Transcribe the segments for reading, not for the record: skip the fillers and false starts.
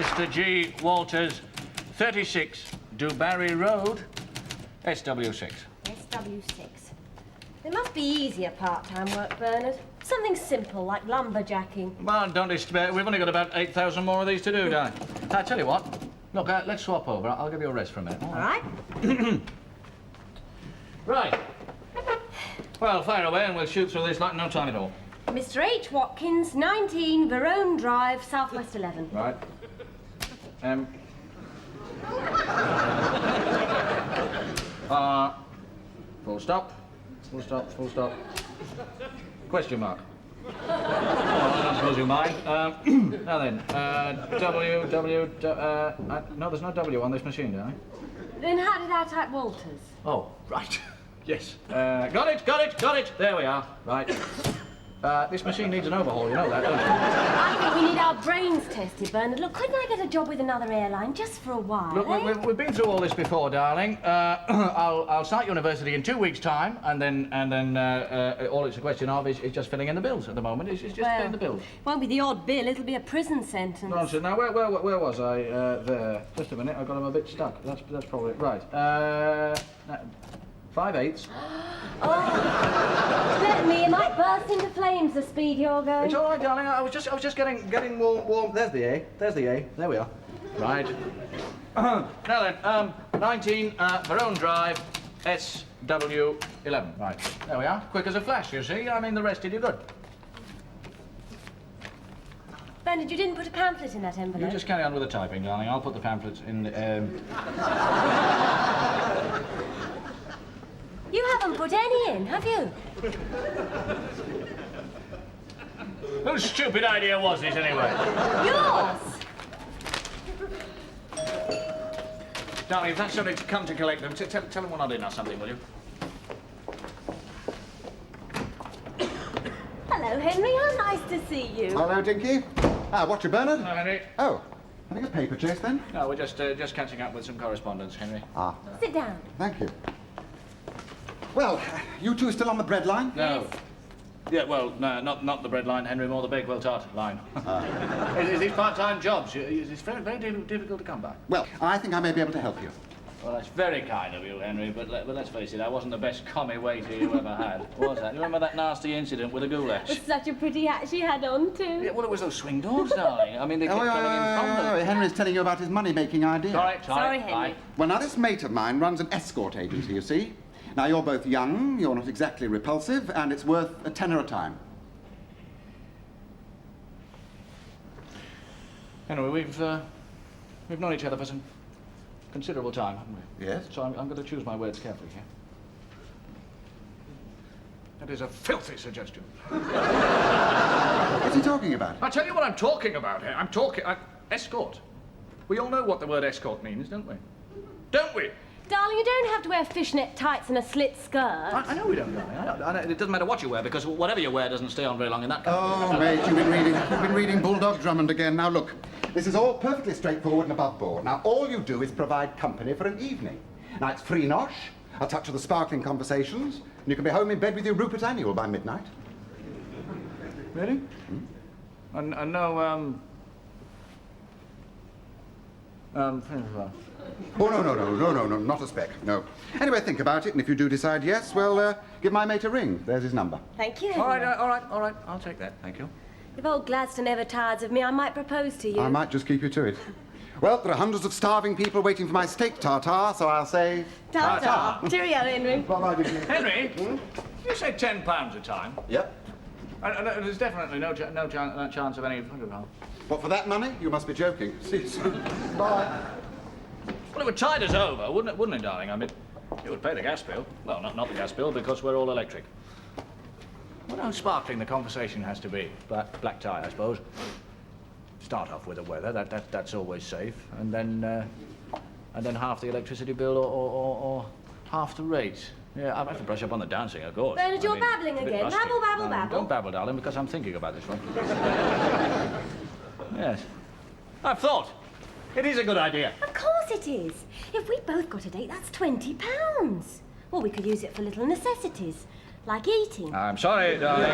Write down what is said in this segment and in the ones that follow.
Mr. G. Walters, 36 Dubarry Road, SW6. SW6. There must be easier part-time work, Bernard. Something simple, like lumberjacking. Well, don't despair. We've only got about 8,000 more of these to do, darling. I tell you what. Look, let's swap over. I'll give you a rest for a minute. All right. Right. Well, fire away and we'll shoot through this like no time at all. Mr. H. Watkins, 19 Verone Drive, Southwest 11. Right. Full stop. Full stop, full stop. Question mark. I don't suppose you mind. Now then, no, there's no W on this machine, darling. Then how did I type Walters? Oh, right. Yes. Got it. There we are. Right. This machine needs an overhaul, you know that, don't you? I think we need our brains tested, Bernard. Look, couldn't I get a job with another airline just for a while, Look, we've been through all this before, darling. I'll start university in 2 weeks' time, and then all it's a question of is just filling in the bills at the moment. It's just filling the bills. It won't be the odd bill, it'll be a prison sentence. Nonsense. Now, where was I? There. Just a minute, I got him a bit stuck. That's probably right. 5/8. Oh, let me, it might burst into flames the speed you're going. It's all right, darling. I was just getting warm. There's the A. There we are. Right. Now then, 19 Verone Drive, SW11. Right. There we are. Quick as a flash, you see. I mean, the rest did you good. Bernard, you didn't put a pamphlet in that envelope. You just carry on with the typing, darling. I'll put the pamphlets in the, You haven't put any in, have you? Whose stupid idea was this, anyway? Yours! Darling, if that's somebody to come to collect them, tell them what I did or something, will you? Hello, Henry. How nice to see you. Hello, Dinky. What's your Bernard? Hello, Henry. Oh, I think it's paper chase then. No, we're just catching up with some correspondence, Henry. Ah, Sit down. thank you. Well, you two still on the bread line? No. Yeah, well, no, not the bread line, Henry, more the Bakewell tart line. It's these part-time jobs. It's very difficult to come by. Well, I think I may be able to help you. Well, that's very kind of you, Henry, but let's face it, I wasn't the best commie waiter you ever had, was that? You remember that nasty incident with the goulash? It's such a pretty hat she had on, too. Yeah, well, it was those swing doors, darling. I mean, they kept coming in from them. Henry's telling you about his money-making idea. Sorry, Henry. Well, now, this mate of mine runs an escort agency, you see. Now, you're both young, you're not exactly repulsive, and it's worth a tenner a time. Anyway, we've known each other for some considerable time, haven't we? Yes. So I'm going to choose my words carefully here. That is a filthy suggestion. What's he talking about? I'll tell you what I'm talking about here. Escort. We all know what the word escort means, don't we? Don't we? Darling, you don't have to wear fishnet tights and a slit skirt. I know we don't, darling. I know. It doesn't matter what you wear, because whatever you wear doesn't stay on very long in that country. Oh, mate, you've been reading Bulldog Drummond again. Now, look, this is all perfectly straightforward and above board. Now, all you do is provide company for an evening. Now, it's free nosh, a touch of the sparkling conversations, and you can be home in bed with your Rupert Annual by midnight. Really? Hmm? And no, Oh, no, not a speck, no. Anyway, think about it, and if you do decide yes, well, give my mate a ring. There's his number. Thank you, all Henry. right. I'll take that. Thank you. If old Gladstone ever tires of me, I might propose to you. I might just keep you to it. Well, there are hundreds of starving people waiting for my steak tartare, so I'll say... Ta-ta. Cheerio, Henry. Bye-bye, Vicky. Henry, you say £10 a time? Yep. And there's definitely no chance of any... What, for that money? You must be joking. See you soon. Bye. Well, it would tide us over, wouldn't it, darling? I mean, it would pay the gas bill. Well, not the gas bill, because we're all electric. Well, how sparkling the conversation has to be. Black tie, I suppose. Start off with the weather, that's always safe. And then half the electricity bill or half the rate. Yeah, I have to brush up on the dancing, of course. Bernard, you're babbling again. Rusty. Babble. Don't babble, darling, because I'm thinking about this one. Yes. I've thought. It is a good idea. Of course it is. If we both got a date, that's £20. Well, we could use it for little necessities, like eating. I'm sorry, darling.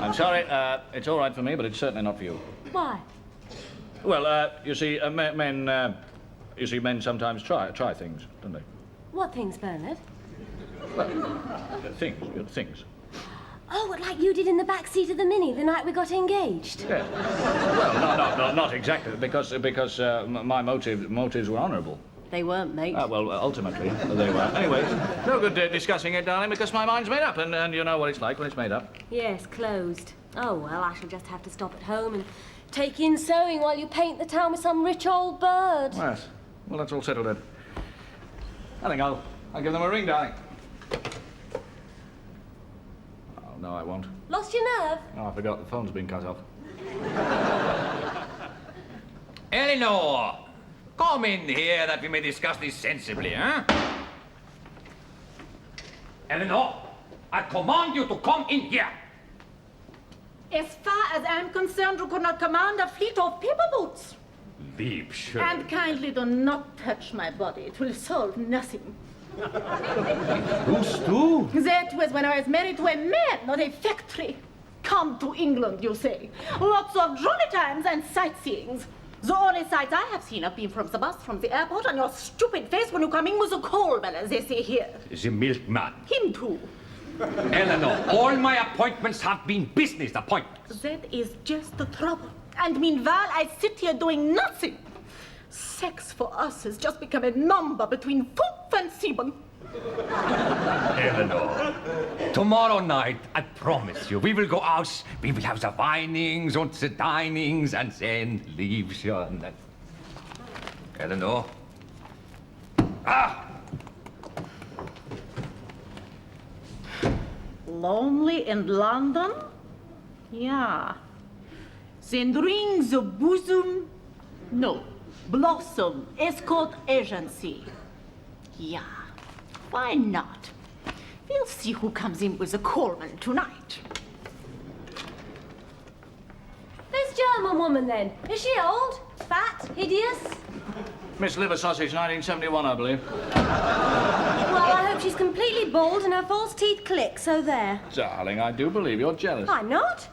I'm sorry. It's all right for me, but it's certainly not for you. Why? Well, you see, men sometimes try things, don't they? What things, Bernard? Things. Oh, like you did in the back seat of the Mini the night we got engaged. Yes. Well, not exactly, because my motives were honourable. They weren't, mate. Well, ultimately, they were. Anyway, no good discussing it, darling, because my mind's made up, and you know what it's like when it's made up. Yes, closed. Oh, well, I shall just have to stop at home and take in sewing while you paint the town with some rich old bird. Yes. Well, that's all settled then. I think I'll give them a ring, darling. Oh, no, I won't. Lost your nerve? Oh, I forgot the phone's been cut off. Eleanor! Come in here that we may discuss this sensibly, eh? Eleanor, I command you to come in here. As far as I'm concerned, you could not command a fleet of paper boats. Liebchen. And kindly do not touch my body. It will solve nothing. Who's du? That was when I was married to a man, not a factory. Come to England, you say. Lots of jolly times and sightseeings. The only sights I have seen have been from the bus, from the airport, and your stupid face when you come in with the coal man, as they say here. The milkman. Him too. Eleanor, all my appointments have been business appointments. That is just the trouble. And meanwhile, I sit here doing nothing. Sex for us has just become a number between Fumpf and Sieben. Eleanor, tomorrow night, I promise you, we will go out, we will have the winings and the dinings, and then Liebchen. Eleanor. Ah! Lonely in London? Yeah. Then ring the bosom. No. Blossom Escort Agency. Yeah. Why not? We'll see who comes in with the Coleman tonight. This German woman, then. Is she old? Fat? Hideous? Miss Liver Sausage, 1971, I believe. Well, I hope she's completely bald and her false teeth click, so there. Darling, I do believe you're jealous. I'm not.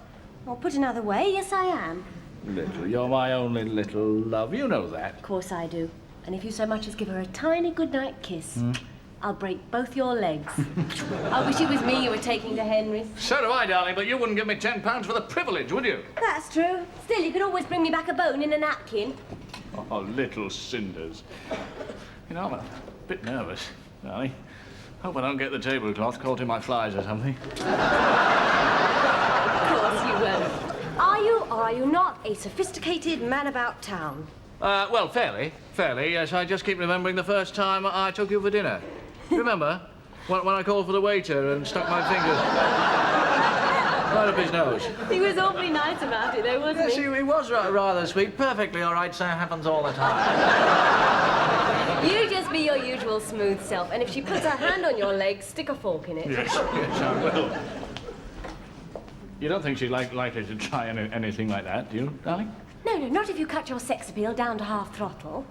Or put another way, yes, I am. Little, you're my only little love. You know that. Of course I do. And if you so much as give her a tiny goodnight kiss, I'll break both your legs. I wish it was me you were taking to Henry's. So do I, darling, but you wouldn't give me £10 for the privilege, would you? That's true. Still, you could always bring me back a bone in a napkin. Oh, little cinders. You know, I'm a bit nervous, darling. Hope I don't get the tablecloth caught in my flies or something. Of course you won't. Are you or are you not a sophisticated man about town? Well, fairly, yes. I just keep remembering the first time I took you for dinner. Remember? When I called for the waiter and stuck my fingers right up his nose. He was awfully nice about it, though, wasn't Yes, he? he was rather sweet. Perfectly all right, so happens all the time. You just be your usual smooth self, and if she puts her hand on your leg, stick a fork in it. Yes, I will. You don't think she's likely to try anything like that, do you, darling? No, not if you cut your sex appeal down to half throttle.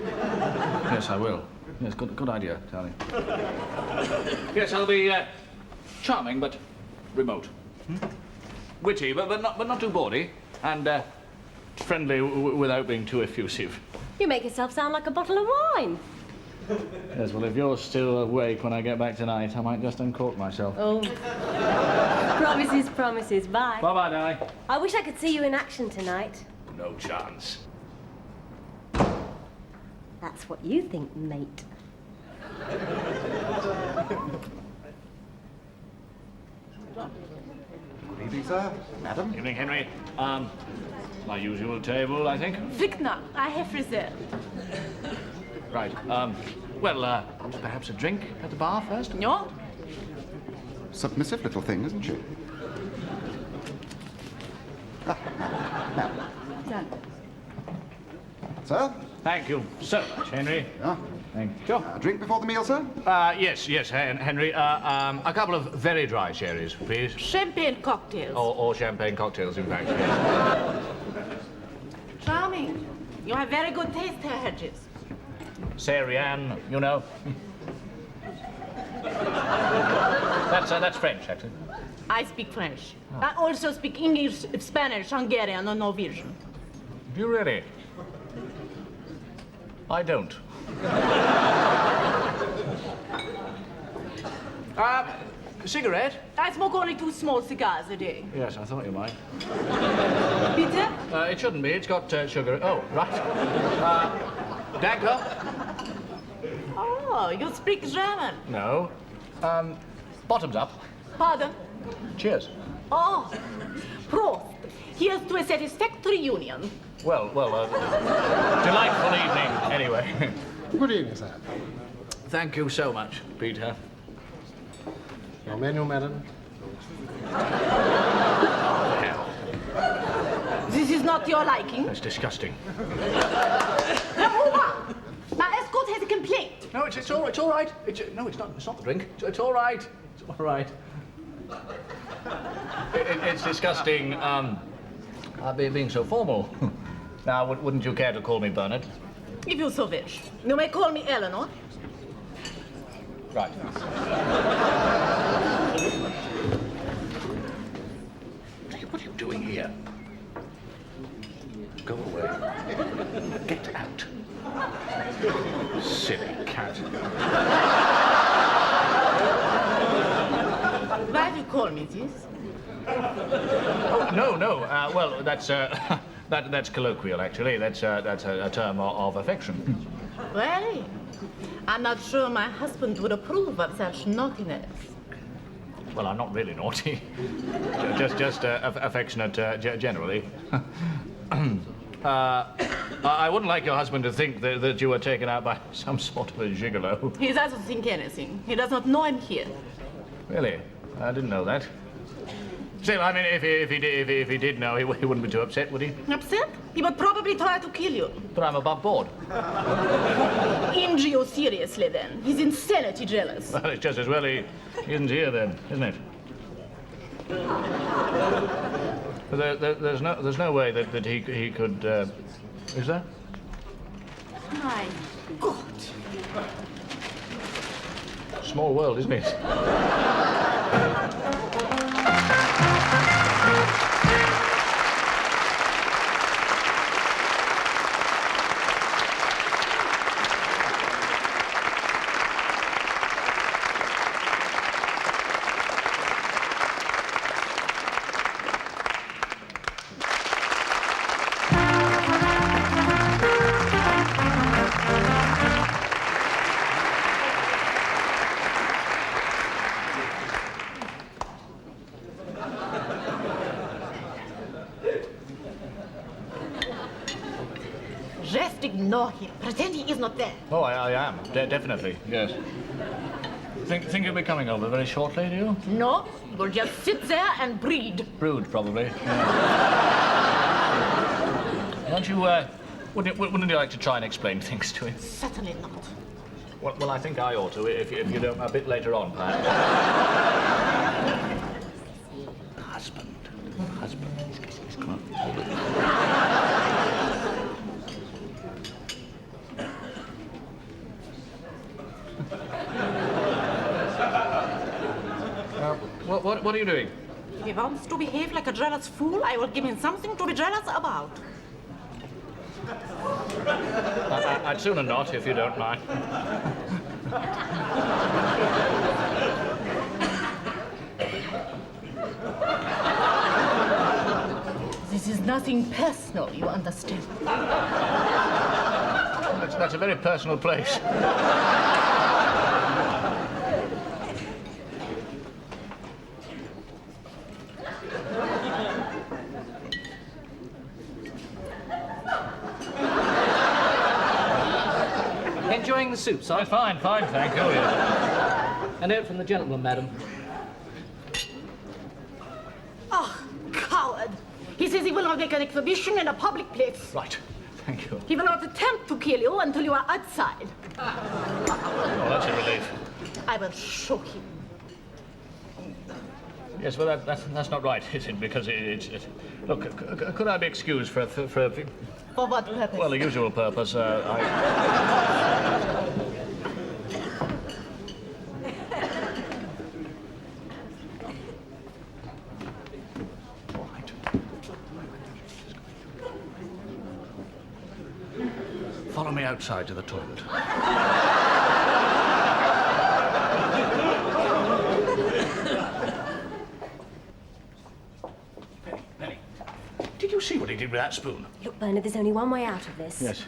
Yes, I will. Yes, good idea, darling. Yes, I'll be charming, but remote. Witty, but not too bawdy, and friendly without being too effusive. You make yourself sound like a bottle of wine. Yes, well, if you're still awake when I get back tonight, I might just uncork myself. Oh. Promises. Bye. Bye-bye, darling. I wish I could see you in action tonight. No chance. That's what you think, mate. Good evening, sir. Madam. Evening, Henry. My usual table, I think. Wigner, I have reserved. Right. Well, perhaps a drink at the bar first? No? Submissive little thing, isn't she? Now. Sir? Thank you so much, Henry. Yeah. Thank you. A drink before the meal, sir? Yes, Henry. A couple of very dry sherries, please. Champagne cocktails. Or champagne cocktails, in fact. Yes. Charming. You have very good taste, Herr Hedges. Sarian, you know. That's French, actually. I speak French. I also speak English, Spanish, Hungarian, and Norwegian. Do you really? I don't. Cigarette? I smoke only 2 small cigars a day. Yes, I thought you might. Bitte? It shouldn't be. It's got sugar. Oh, right. Danke? Oh, you speak German. No. Bottoms up. Pardon? Cheers. Oh, Prost. Here's to a satisfactory union. Well, delightful evening, anyway. Good evening, sir. Thank you so much, Peter. Your menu, madam. Hell, This is not your liking. that's disgusting. My escort has a complaint. No, it's all right. No, it's not. It's not the drink. It's all right. It's all right. It's disgusting. Being so formal. Now, wouldn't you care to call me Bernard? If you so wish. You may call me Eleanor. Right. What are you doing here? Go away. Get out. Silly cat. Why do you call me this? Oh, no. Well, that's colloquial, actually. That's a term of affection. Really? I'm not sure my husband would approve of such naughtiness. Well, I'm not really naughty. just affectionate generally. I wouldn't like your husband to think that you were taken out by some sort of a gigolo. He doesn't think anything. He does not know I'm here. Really? I didn't know that. Still, I mean, if he did know, he wouldn't be too upset, would he? Upset? He would probably try to kill you. But I'm above board. Injure you seriously, then. He's insanity jealous. Well, it's just as well he isn't here then, isn't it? There's no way that he could. Is there? My God. Small world, isn't it? Just ignore him. Pretend he is not there. Oh, I am. Definitely, yes. Think you'll be coming over very shortly, do you? No, we'll just sit there and breed. Brood, probably. Yeah. Don't you, wouldn't you like to try and explain things to him? Certainly not. Well, I think I ought to, if you don't, a bit later on, perhaps. Husband. He's come up. What are you doing? If he wants to behave like a jealous fool, I will give him something to be jealous about. I'd sooner not, if you don't mind. This is nothing personal, you understand. That's a very personal place. Enjoying the soup, sir? Fine, thank you. Yes. A note from the gentleman, madam. Oh, coward! He says he will not make an exhibition in a public place. Right, thank you. He will not attempt to kill you until you are outside. Oh, that's a relief. I will show him. Yes, well, that's not right, is it? Because it's look, could I be excused for For what purpose? well, the usual purpose? All right. follow me outside to the toilet. Penny, did you see what he did with that spoon? Look, Bernard, there's only one way out of this. Yes.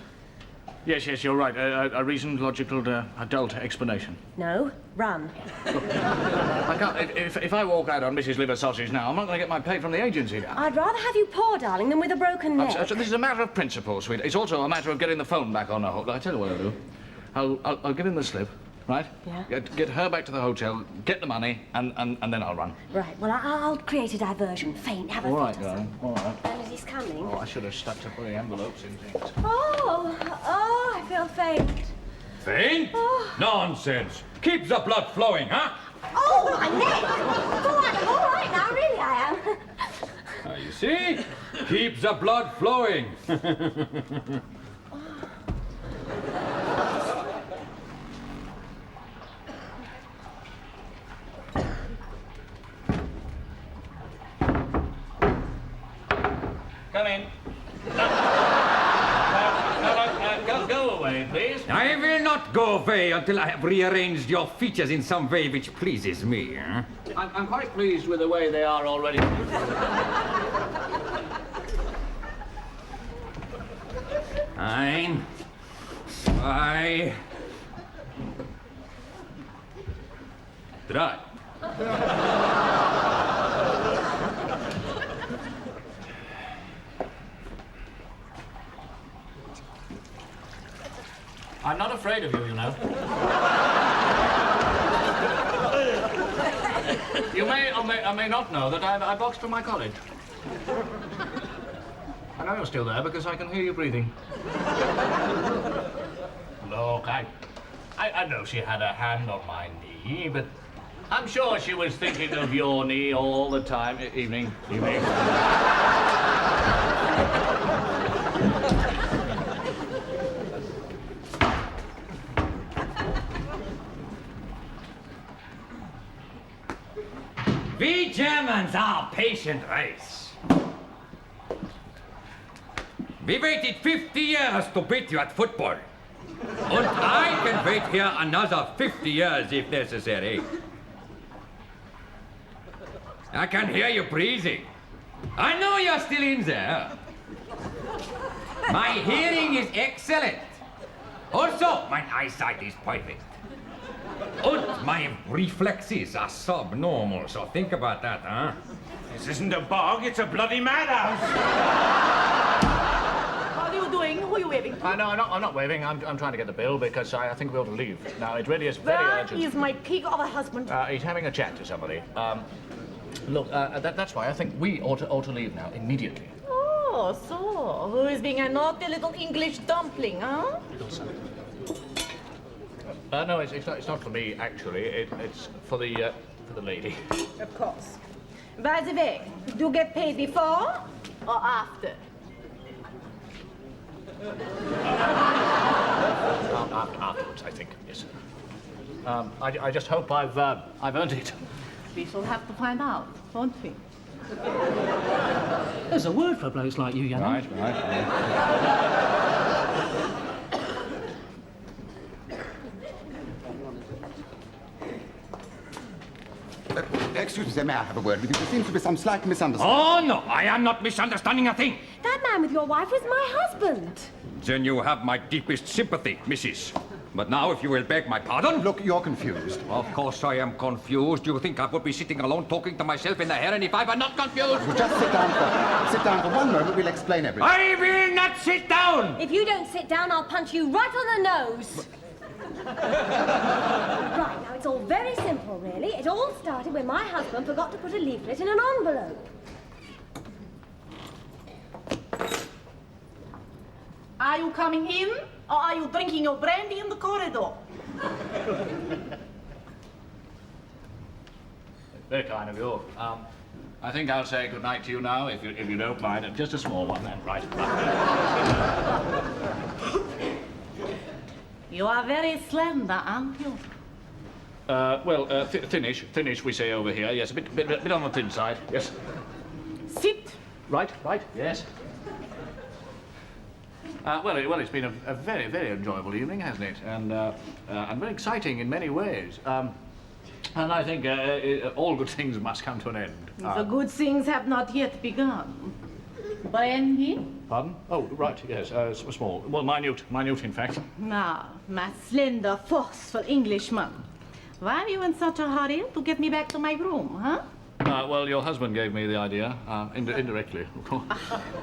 Yes, you're right. A reasoned, logical, adult explanation. No, run. I can't. If I walk out on Mrs. Liver Sausage now, I'm not going to get my pay from the agency now. I'd rather have you poor, darling, than with a broken neck. So this is a matter of principle, sweet. It's also a matter of getting the phone back on the hook. I tell you what I'll do. I'll give him the slip, right? Yeah. Get her back to the hotel, get the money, and then I'll run. Right, well, I'll create a diversion. Faint, have a All right, fit or darling. All right. Bernard, he's coming. Oh, I should have stuck to putting envelopes in things. Oh, I feel faint. Faint? Oh. Nonsense. Keep the blood flowing, huh? Oh, my neck! I'm all right now, really I am. You see? Keep the blood flowing. Come in. Go away, please. I will not go away until I have rearranged your features in some way which pleases me. Huh? I'm quite pleased with the way they are already. 1, 2, 3. I'm not afraid of you, you know. You may or may not know that I boxed for my college. I know you're still there because I can hear you breathing. Look, I know she had a hand on my knee, but I'm sure she was thinking of your knee all the time. Evening. We Germans are a patient race. We waited 50 years to beat you at football. And I can wait here another 50 years if necessary. I can hear you breathing. I know you're still in there. My hearing is excellent. Also, my eyesight is perfect. And my reflexes are subnormal, so think about that, huh? This isn't a bog, it's a bloody madhouse. What are you doing? Who are you waving to? No, I'm not waving. I'm trying to get the bill because I think we ought to leave. Now, it really is very Where urgent. is my pig of a husband? He's having a chat to somebody. Look, that's why I think we ought to leave now, immediately. Oh, so who is being a naughty little English dumpling, huh? No, it's not for me, actually. It's for the lady. Of course. By the way, do you get paid before or after? Afterwards, I think, yes. I just hope I've earned it. We shall have to find out, won't we? There's a word for blokes like you, know. Right. Excuse me, sir, may I have a word with you? There seems to be some slight misunderstanding. Oh, no, I am not misunderstanding a thing. That man with your wife was my husband. Then you have my deepest sympathy, Mrs. But now, if you will beg my pardon... Look, you're confused. Of course I am confused. You think I would be sitting alone talking to myself in the heron if I were not confused? Well, just sit down for 1 moment, we'll explain everything. I will not sit down! If you don't sit down, I'll punch you right on the nose. Right, now it's all very simple, really. It all started when my husband forgot to put a leaflet in an envelope. Are you coming in or are you drinking your brandy in the corridor? Very kind of you. I think I'll say good night to you now, if you don't mind. Just a small one, then. Right. You are very slender, aren't you? Thinnish, we say over here. Yes, a bit on the thin side. Yes. Sit. Right. Yes. Well, it's been a very, very enjoyable evening, hasn't it? And very exciting in many ways. And I think all good things must come to an end. The good things have not yet begun. Brandy? Pardon? Oh, right, yes, small. Well, minute, in fact. Now, my slender, forceful Englishman. Why are you in such a hurry to get me back to my room, huh? Well, your husband gave me the idea, indirectly, of course.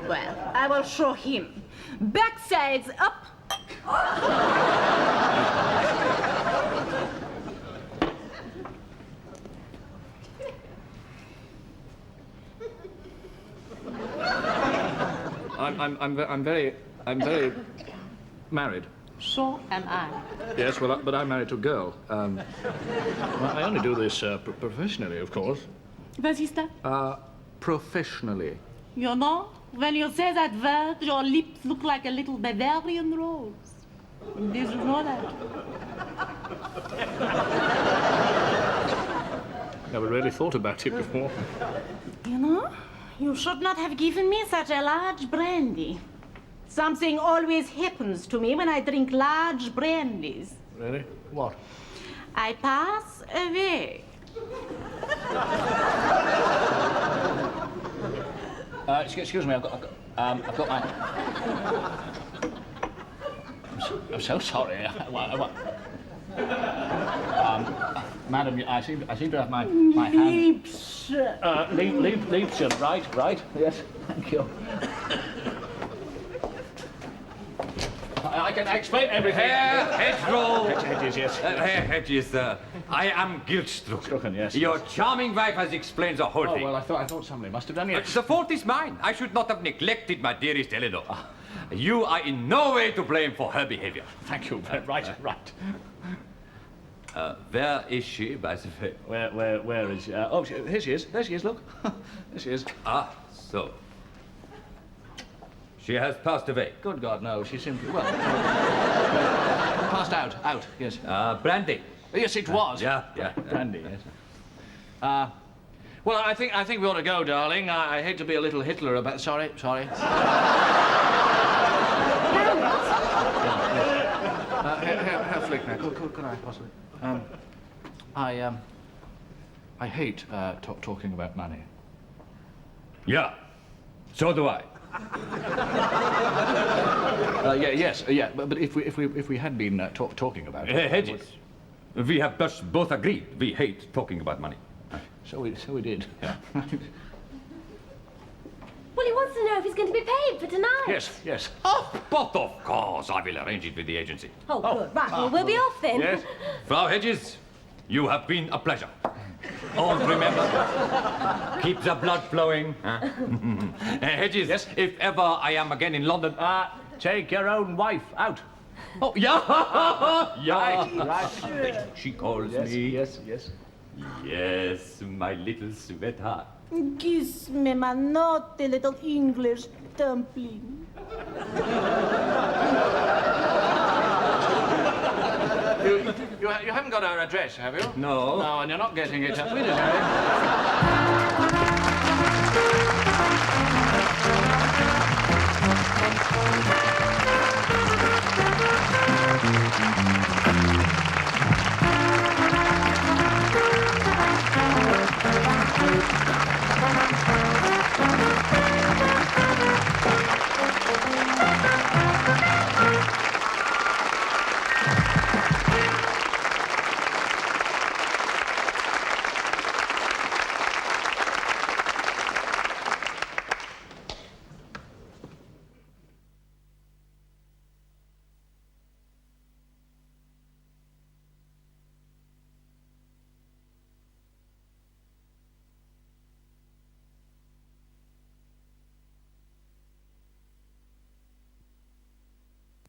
Well, I will show him. Backsides up. I'm very married. So am I. Yes, well, but I'm married to a girl. Well, I only do this professionally, of course. What is that? Professionally. You know, when you say that word, your lips look like a little Bavarian rose. Did you know that? Never really thought about it before. You know, you should not have given me such a large brandy. Something always happens to me when I drink large brandies. Really? What? I pass away. Excuse me, I've got my... I'm so sorry. Madam, I seem to have my hand... Liebchen, right? Yes, thank you. I can explain everything. Herr Hedgerow. Hedges, yes. Herr Hedges, I am guilt-struck. Strucken, yes. Your charming wife has explained the whole Oh, thing. well, I thought somebody must have done it. The fault is mine. I should not have neglected my dearest Eleanor. You are in no way to blame for her behavior. Thank you. Right. Where is she, by the way? Where is she? Oh, here she is. There she is, look. There she is. Ah, so. She has passed away. Good God, no. She simply, well... passed out, yes. Brandy. Yes, it was. Yeah. Brandy, yes. Well, I think we ought to go, darling. I hate to be a little Hitler about... Sorry. Herr Flickner, could I possibly... I hate talking about money. Yeah, so do I. Yes, but if we had been talking about it... Hedges, we have both agreed we hate talking about money. So we did. Yeah. Well, he wants to know if he's going to be paid for tonight. Yes. Oh, but of course, I will arrange it with the agency. Oh, good. Right, well, we'll be off then. Yes. Frau Hedges, you have been a pleasure. All remember, keep the blood flowing. Hedges, Yes? if ever I am again in London... Take your own wife out. Oh, yeah! Right. She calls me. Yes. Yes, my little sweetheart. Kiss me, my naughty little English dumpling. You haven't got our address, have you? No. No, and you're not getting it. We deserve it.